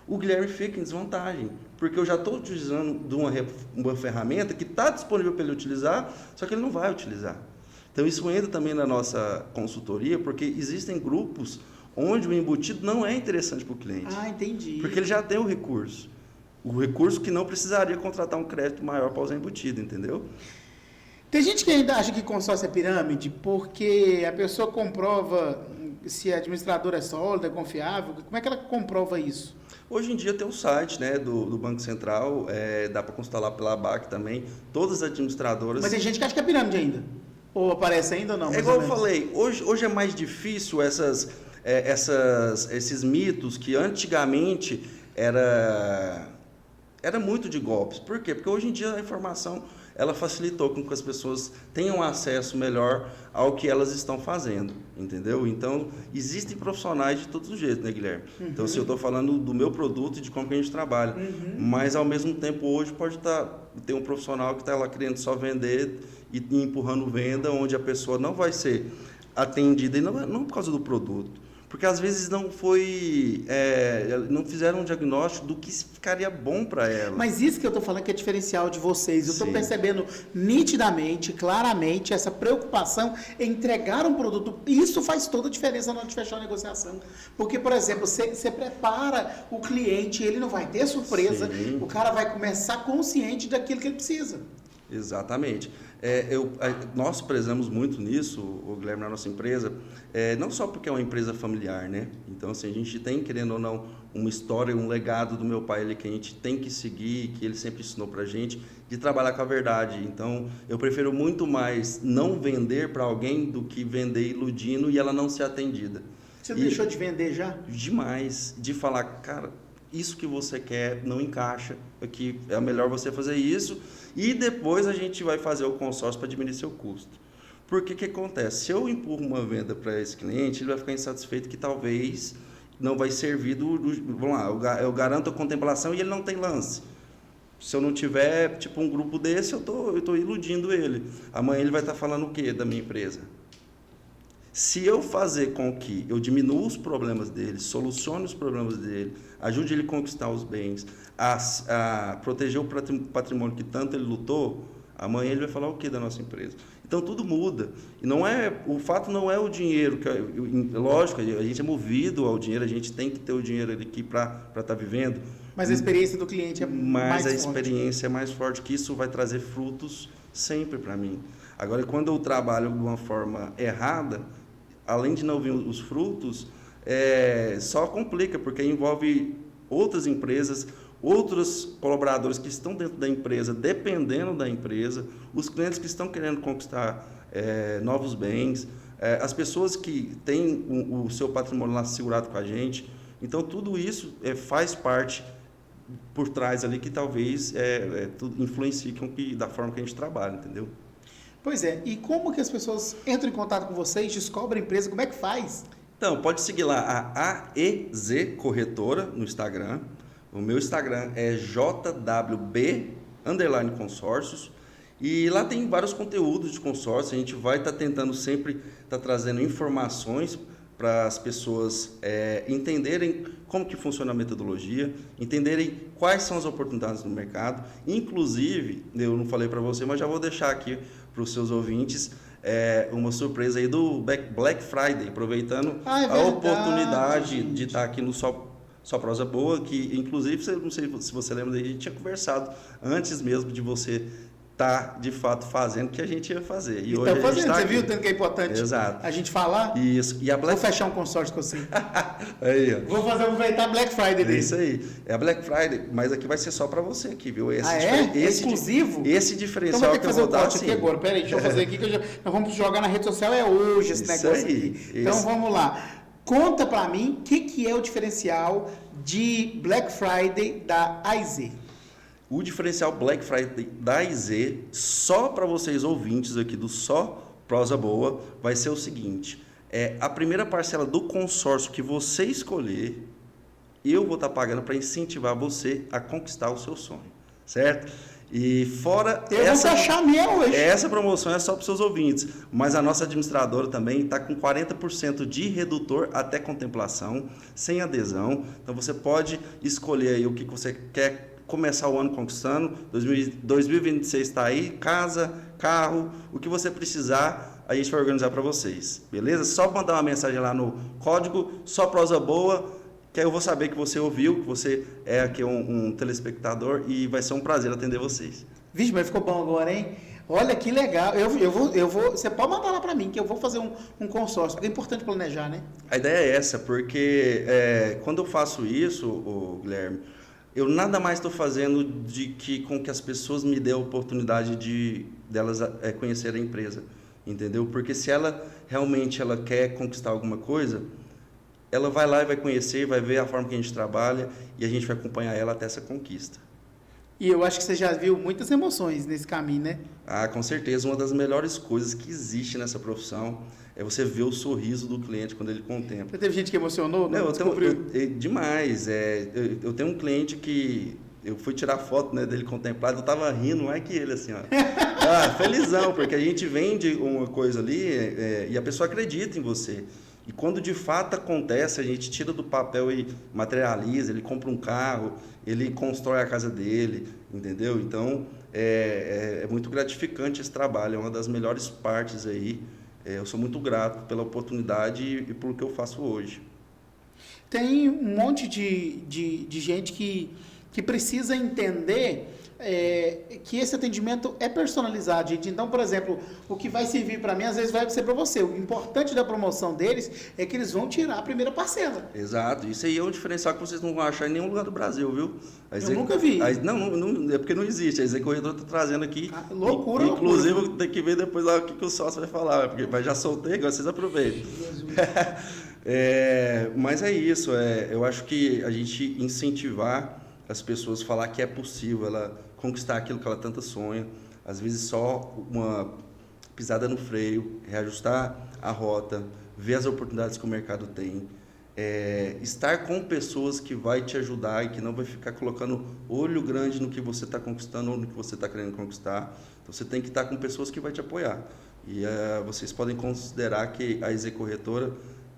[SPEAKER 2] o Guilherme fica em desvantagem, porque eu já estou utilizando de uma ferramenta que está disponível para ele utilizar, só que ele não vai utilizar. Então, isso entra também na nossa consultoria, porque existem grupos onde o embutido não é interessante para o cliente.
[SPEAKER 1] Ah, entendi.
[SPEAKER 2] Porque ele já tem o recurso que não precisaria contratar um crédito maior para usar embutido, entendeu?
[SPEAKER 1] Tem gente que ainda acha que consórcio é pirâmide, porque a pessoa comprova se a administradora é sólida, é confiável. Como é que ela comprova isso?
[SPEAKER 2] Hoje em dia tem o site, né, do Banco Central, dá para consultar lá pela ABAC também, todas as administradoras...
[SPEAKER 1] Mas tem gente que acha que é pirâmide ainda. Ou aparece ainda ou não?
[SPEAKER 2] É igual eu falei, hoje é mais difícil esses mitos que antigamente era muito de golpes. Por quê? Porque hoje em dia a informação ela facilitou com que as pessoas tenham acesso melhor ao que elas estão fazendo, entendeu? Então, existem profissionais de todos os jeitos, né, Guilherme? Então, se eu estou falando do meu produto e de como que a gente trabalha, mas ao mesmo tempo hoje pode ter um profissional que está lá querendo só vender e empurrando venda, onde a pessoa não vai ser atendida, e não por causa do produto, porque às vezes não não fizeram um diagnóstico do que ficaria bom para ela.
[SPEAKER 1] Mas isso que eu estou falando que é diferencial de vocês. Eu estou percebendo nitidamente, claramente, essa preocupação em entregar um produto. Isso faz toda a diferença na hora de fechar a negociação. Porque, por exemplo, você prepara o cliente, ele não vai ter surpresa, Sim. O cara vai começar consciente daquilo que ele precisa.
[SPEAKER 2] Exatamente. Nós prezamos muito nisso, o Guilherme, na nossa empresa, não só porque é uma empresa familiar, né? Então, assim, a gente tem, querendo ou não, uma história, um legado do meu pai ali, que a gente tem que seguir, que ele sempre ensinou pra gente, de trabalhar com a verdade. Então, eu prefiro muito mais não vender para alguém do que vender iludindo e ela não ser atendida.
[SPEAKER 1] Você deixou de vender já?
[SPEAKER 2] Demais. De falar, cara, isso que você quer não encaixa, aqui é melhor você fazer isso e depois a gente vai fazer o consórcio para diminuir seu custo. Porque que acontece? Se eu empurro uma venda para esse cliente, ele vai ficar insatisfeito que talvez não vai servir vamos lá, eu garanto a contemplação e ele não tem lance. Se eu não tiver, tipo, um grupo desse, eu tô iludindo ele. Amanhã ele vai estar falando o quê da minha empresa? Se eu fazer com que eu diminua os problemas dele, solucione os problemas dele, ajude ele a conquistar os bens, a proteger o patrimônio que tanto ele lutou, amanhã ele vai falar o que da nossa empresa? Então tudo muda. E o fato não é o dinheiro, lógico, a gente é movido ao dinheiro, a gente tem que ter o dinheiro aqui para estar vivendo.
[SPEAKER 1] Mas a experiência do cliente é mais forte. Mas a
[SPEAKER 2] experiência é mais forte, que isso vai trazer frutos sempre para mim. Agora, quando eu trabalho de uma forma errada, além de não vir os frutos, só complica, porque envolve outras empresas, outros colaboradores que estão dentro da empresa, dependendo da empresa, os clientes que estão querendo conquistar novos bens, as pessoas que têm o seu patrimônio lá segurado com a gente. Então, tudo isso faz parte por trás ali que talvez tudo influencie da forma que a gente trabalha, entendeu?
[SPEAKER 1] Pois é, e como que as pessoas entram em contato com vocês, descobrem a empresa, como é que faz?
[SPEAKER 2] Então, pode seguir lá a AEZ Corretora no Instagram. O meu Instagram é JWB_consórcios. E lá tem vários conteúdos de consórcio. A gente vai estar tentando sempre estar trazendo informações para as pessoas entenderem como que funciona a metodologia, entenderem quais são as oportunidades do mercado. Inclusive, eu não falei para você, mas já vou deixar aqui para os seus ouvintes uma surpresa aí do Black Friday, aproveitando a oportunidade de estar aqui no Só Prosa Boa, que inclusive, não sei se você lembra, a gente tinha conversado antes mesmo de você estar de fato fazendo o que a gente ia fazer. E hoje
[SPEAKER 1] fazendo, você viu tanto que é importante a gente falar?
[SPEAKER 2] Isso. E
[SPEAKER 1] Vou fechar um consórcio com você.
[SPEAKER 2] Aí, ó.
[SPEAKER 1] Vou aproveitar Black Friday dele.
[SPEAKER 2] Isso aí. É a Black Friday, mas aqui vai ser só para você aqui, viu?
[SPEAKER 1] Esse exclusivo?
[SPEAKER 2] Esse diferencial então,
[SPEAKER 1] que eu vou dar aqui agora. Peraí, deixa eu fazer aqui que nós vamos jogar na rede social hoje esse negócio aqui. Então vamos lá. Conta para mim o que é o diferencial de Black Friday da AIZ.
[SPEAKER 2] O diferencial Black Friday da AIZ, só para vocês ouvintes aqui do Só Prosa Boa, vai ser o seguinte: a primeira parcela do consórcio que você escolher, eu vou estar pagando para incentivar você a conquistar o seu sonho, certo? E fora
[SPEAKER 1] eu vou fechar minha hoje.
[SPEAKER 2] Essa promoção é só para os seus ouvintes, mas a nossa administradora também está com 40% de redutor até contemplação, sem adesão. Então você pode escolher aí o que você quer começar o ano conquistando. 2026 está aí, casa, carro, o que você precisar, a gente vai organizar para vocês, beleza? Só mandar uma mensagem lá no código Só Prosa Boa, que aí eu vou saber que você ouviu, que você é aqui um telespectador e vai ser um prazer atender vocês.
[SPEAKER 1] Vixe, mas ficou bom agora, hein? Olha que legal. Eu vou. Você pode mandar lá para mim, que eu vou fazer um consórcio, porque é importante planejar, né?
[SPEAKER 2] A ideia é essa, porque quando eu faço isso, Guilherme, eu nada mais estou fazendo com que as pessoas me dêem a oportunidade delas conhecerem a empresa, entendeu? Porque se ela realmente quer conquistar alguma coisa, ela vai lá e vai conhecer, vai ver a forma que a gente trabalha e a gente vai acompanhar ela até essa conquista.
[SPEAKER 1] E eu acho que você já viu muitas emoções nesse caminho, né?
[SPEAKER 2] Ah, com certeza. Uma das melhores coisas que existe nessa profissão é você ver o sorriso do cliente quando ele contempla.
[SPEAKER 1] Você teve gente que emocionou?
[SPEAKER 2] Não, demais. Eu tenho um cliente que eu fui tirar foto, né, dele contemplado, eu tava rindo mais que ele, assim, ó. Felizão, porque a gente vende uma coisa ali e a pessoa acredita em você. E quando de fato acontece, a gente tira do papel e materializa, ele compra um carro, ele constrói a casa dele, entendeu? Então, é muito gratificante esse trabalho, é uma das melhores partes aí. Eu sou muito grato pela oportunidade e pelo que eu faço hoje.
[SPEAKER 1] Tem um monte de gente que precisa entender que esse atendimento é personalizado, gente. Então, por exemplo, o que vai servir para mim, às vezes vai ser para você. O importante da promoção deles é que eles vão tirar a primeira parcela.
[SPEAKER 2] Exato. Isso aí é um diferencial que vocês não vão achar em nenhum lugar do Brasil, viu?
[SPEAKER 1] Eu nunca vi.
[SPEAKER 2] Não, é porque não existe. A EZ Corretora está trazendo aqui.
[SPEAKER 1] Loucura,
[SPEAKER 2] inclusive,
[SPEAKER 1] loucura.
[SPEAKER 2] tem que ver depois lá o que o sócio vai falar, porque mas já soltei, agora vocês aproveitem. Mas é isso. Eu acho que a gente incentivar as pessoas a falar que é possível ela conquistar aquilo que ela tanto sonha, às vezes só uma pisada no freio, reajustar a rota, ver as oportunidades que o mercado tem, estar com pessoas que vai te ajudar e que não vai ficar colocando olho grande no que você está conquistando ou no que você está querendo conquistar. Então, você tem que estar com pessoas que vai te apoiar. E vocês podem considerar que a EZ Corretora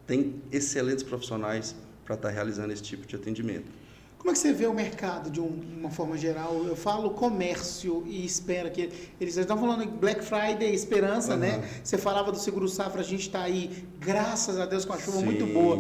[SPEAKER 2] tem excelentes profissionais para estar realizando esse tipo de atendimento.
[SPEAKER 1] Como é que você vê o mercado de uma forma geral? Eu falo comércio e espera que eles estão falando de Black Friday, esperança, né? Você falava do Seguro Safra, a gente está aí, graças a Deus, com a chuva muito boa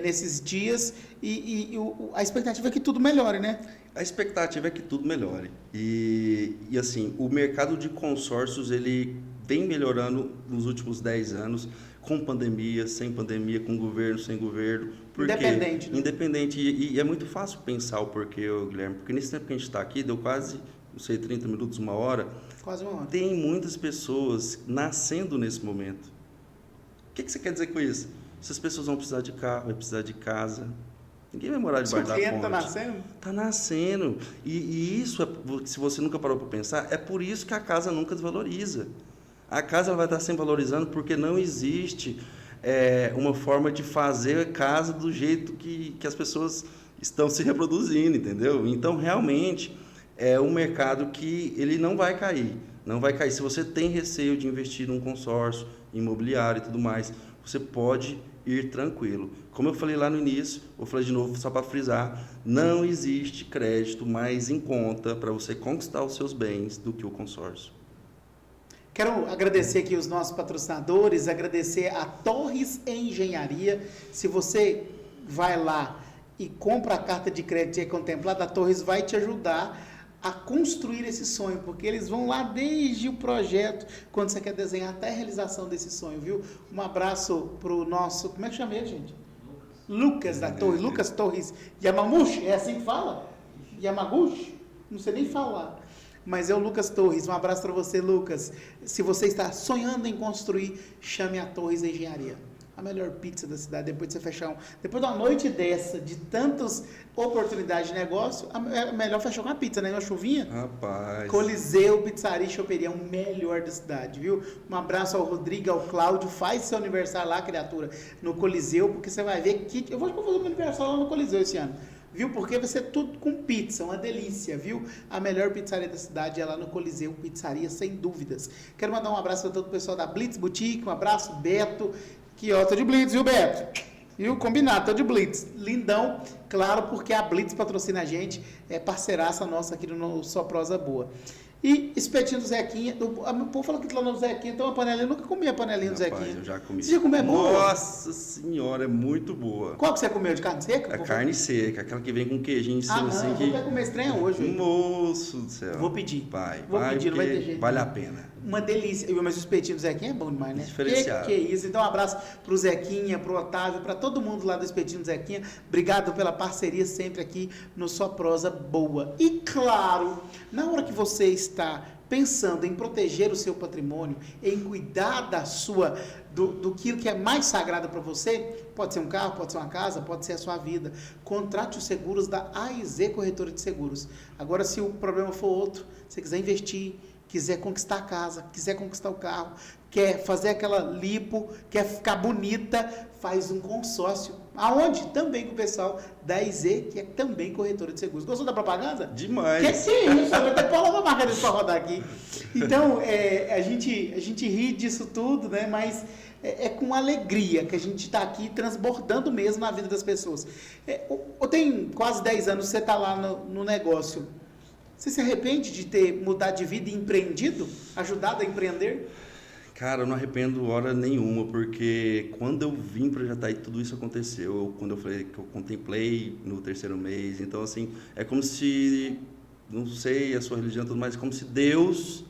[SPEAKER 1] nesses dias e a expectativa é que tudo melhore, né?
[SPEAKER 2] A expectativa é que tudo melhore. E assim, o mercado de consórcios, ele vem melhorando nos últimos 10 anos, com pandemia, sem pandemia, com governo, sem governo.
[SPEAKER 1] Independente. Né?
[SPEAKER 2] Independente. E é muito fácil pensar o porquê, Guilherme, porque nesse tempo que a gente está aqui, deu quase, não sei, 30 minutos, uma hora.
[SPEAKER 1] Quase uma hora.
[SPEAKER 2] Tem muitas pessoas nascendo nesse momento. O que você quer dizer com isso? Essas pessoas vão precisar de carro, vai precisar de casa. Ninguém vai morar debaixo da ponte.
[SPEAKER 1] Está nascendo?
[SPEAKER 2] Está nascendo. E isso, se você nunca parou para pensar, é por isso que a casa nunca desvaloriza. A casa ela vai estar sempre valorizando porque não existe uma forma de fazer casa do jeito que as pessoas estão se reproduzindo, entendeu? Então, realmente, é um mercado que ele não vai cair. Não vai cair. Se você tem receio de investir num consórcio imobiliário e tudo mais, você pode ir tranquilo. Como eu falei lá no início, vou falar de novo só para frisar, não existe crédito mais em conta para você conquistar os seus bens do que o consórcio.
[SPEAKER 1] Quero agradecer aqui os nossos patrocinadores, agradecer a Torres Engenharia. Se você vai lá e compra a carta de crédito e é contemplada, a Torres vai te ajudar a construir esse sonho, porque eles vão lá desde o projeto, quando você quer desenhar, até a realização desse sonho, viu? Um abraço para o nosso, como é que chama ele, gente? Lucas da Torres, Lucas Torres Yamaguchi, é assim que fala? Yamaguchi? Não sei nem falar. Mas é o Lucas Torres, um abraço para você, Lucas. Se você está sonhando em construir, chame a Torres Engenharia. A melhor pizza da cidade, depois de você fechar depois de uma noite dessa, de tantas oportunidades de negócio, é melhor fechar com a pizza, né? Uma chuvinha.
[SPEAKER 2] Rapaz.
[SPEAKER 1] Coliseu, Pizzaria e Choperia, o melhor da cidade, viu? Um abraço ao Rodrigo, ao Cláudio. Faz seu aniversário lá, criatura, no Coliseu, porque você vai ver que... Eu vou fazer meu aniversário lá no Coliseu esse ano. Viu? Porque vai ser tudo com pizza, uma delícia, viu? A melhor pizzaria da cidade é lá no Coliseu Pizzaria, sem dúvidas. Quero mandar um abraço para todo o pessoal da Blitz Boutique, um abraço, Beto, que ó, tô de Blitz, viu, Beto? Viu? Combinado, tô de Blitz. Lindão, claro, porque a Blitz patrocina a gente, é parceiraça nossa aqui no Só Prosa Boa. E espetinho do Zequinha, o povo fala que lá no Zequinha tem uma panelinha, eu nunca comi a panelinha do Zequinha.
[SPEAKER 2] Eu já comi.
[SPEAKER 1] Você já comeu? É boa?
[SPEAKER 2] Nossa senhora, é muito boa.
[SPEAKER 1] Qual que você comeu, de carne seca?
[SPEAKER 2] A carne seca, aquela que vem com queijinho em cima, assim.
[SPEAKER 1] Eu vou comer esse trem hoje.
[SPEAKER 2] Moço do céu.
[SPEAKER 1] Vou pedir.
[SPEAKER 2] Vou
[SPEAKER 1] pedir, não vai ter jeito.
[SPEAKER 2] Vale a pena.
[SPEAKER 1] Uma delícia. Mas o espetinho do Zequinha é bom demais, né?
[SPEAKER 2] Diferenciado.
[SPEAKER 1] Que isso. Então, um abraço pro Zequinha, pro Otávio, para todo mundo lá do espetinho do Zequinha. Obrigado pela parceria sempre aqui no Só Prosa Boa. E, claro, na hora que você está pensando em proteger o seu patrimônio, em cuidar do que é mais sagrado para você, pode ser um carro, pode ser uma casa, pode ser a sua vida. Contrate os seguros da AIZ Corretora de Seguros. Agora, se o problema for outro, se você quiser investir, quiser conquistar a casa, quiser conquistar o carro, quer fazer aquela lipo, quer ficar bonita, faz um consórcio. Aonde? Também com o pessoal da IZ, que é também corretora de seguros. Gostou da propaganda?
[SPEAKER 2] Demais.
[SPEAKER 1] Que isso? Vou até pôr uma marca desse para rodar aqui. Então, a gente ri disso tudo, né? Mas é com alegria que a gente está aqui transbordando mesmo na vida das pessoas. Tem quase 10 anos que você está lá no negócio. Você se arrepende de ter mudado de vida e empreendido? Ajudado a empreender?
[SPEAKER 2] Cara, eu não arrependo hora nenhuma, porque quando eu vim para Jataí, tudo isso aconteceu. Quando eu falei que eu contemplei no 3º mês, então assim, é como se, não sei a sua religião e tudo mais, como se Deus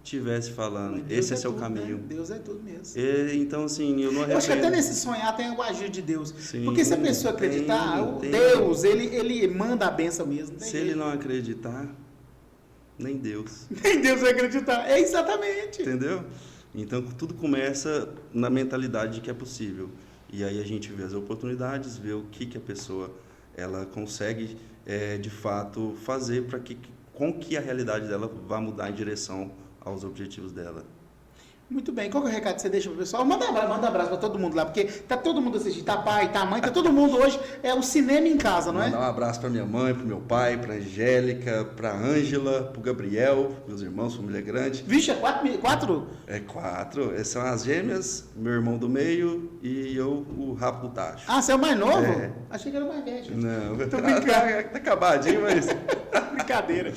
[SPEAKER 2] estivesse falando, esse é seu
[SPEAKER 1] tudo,
[SPEAKER 2] caminho.
[SPEAKER 1] Né? Deus é tudo mesmo.
[SPEAKER 2] Então assim, eu não arrependo.
[SPEAKER 1] Eu acho que até nesse sonhar tem o agir de Deus.
[SPEAKER 2] Sim,
[SPEAKER 1] porque se a pessoa acreditar,
[SPEAKER 2] tem.
[SPEAKER 1] Deus, ele manda a benção mesmo.
[SPEAKER 2] Se ele não acreditar, nem Deus.
[SPEAKER 1] Nem Deus vai acreditar. É exatamente.
[SPEAKER 2] Entendeu? Então, tudo começa na mentalidade de que é possível. E aí a gente vê as oportunidades, vê o que a pessoa ela consegue, de fato, fazer para com que a realidade dela vá mudar em direção aos objetivos dela.
[SPEAKER 1] Muito bem. Qual que é o recado que você deixa pro pessoal? Manda um abraço para todo mundo lá, porque tá todo mundo assistindo. Tá pai, tá mãe, tá todo mundo hoje. É o cinema em casa, não é?
[SPEAKER 2] Mandar um abraço para minha mãe, para meu pai, para Angélica, para Ângela, para o Gabriel, meus irmãos, família grande.
[SPEAKER 1] Vixe, é 4?
[SPEAKER 2] É 4. Essas são as gêmeas, meu irmão do meio e eu, o rabo do tacho.
[SPEAKER 1] Ah, você é o mais novo?
[SPEAKER 2] É.
[SPEAKER 1] Achei que era o mais velho.
[SPEAKER 2] Não,
[SPEAKER 1] tô brincando.
[SPEAKER 2] Tá acabadinho, mas...
[SPEAKER 1] Brincadeira.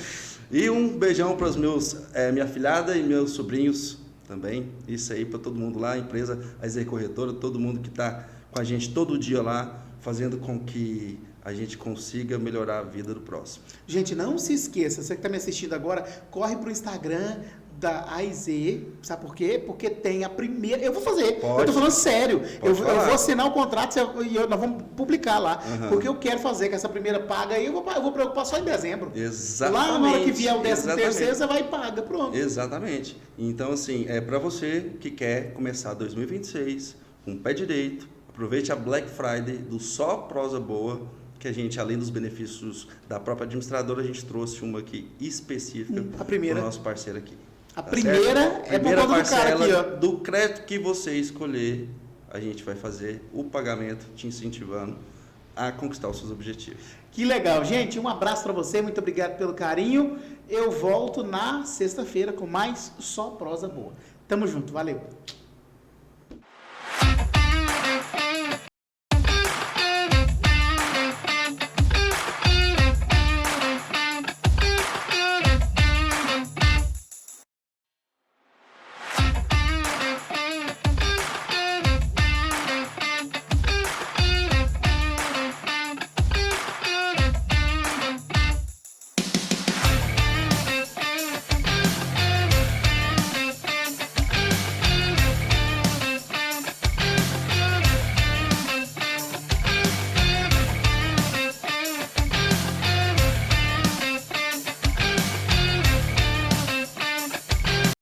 [SPEAKER 2] E um beijão para os meus, minha afilhada e meus sobrinhos também. Isso aí para todo mundo lá, a empresa, a IZ Corretora, todo mundo que está com a gente todo dia lá, fazendo com que a gente consiga melhorar a vida do próximo.
[SPEAKER 1] Gente, não se esqueça, você que está me assistindo agora, corre para o Instagram da AIZ, sabe por quê? Porque tem a primeira... Eu vou fazer,
[SPEAKER 2] Pode.
[SPEAKER 1] eu tô falando sério. Eu vou assinar o contrato e nós vamos publicar lá.
[SPEAKER 2] Uhum.
[SPEAKER 1] Porque eu quero fazer com essa primeira paga aí, eu vou preocupar só em dezembro.
[SPEAKER 2] Exatamente.
[SPEAKER 1] Lá na hora que vier o 13º, você vai e paga, pronto.
[SPEAKER 2] Exatamente. Então, assim, é para você que quer começar 2026 com o pé direito, aproveite a Black Friday do Só Prosa Boa, que a gente, além dos benefícios da própria administradora, a gente trouxe uma aqui específica para o nosso parceiro aqui.
[SPEAKER 1] A primeira é por conta do cara aqui, ó.
[SPEAKER 2] Do crédito que você escolher, a gente vai fazer o pagamento te incentivando a conquistar os seus objetivos.
[SPEAKER 1] Que legal, gente. Um abraço para você, muito obrigado pelo carinho. Eu volto na sexta-feira com mais Só Prosa Boa. Tamo junto, valeu.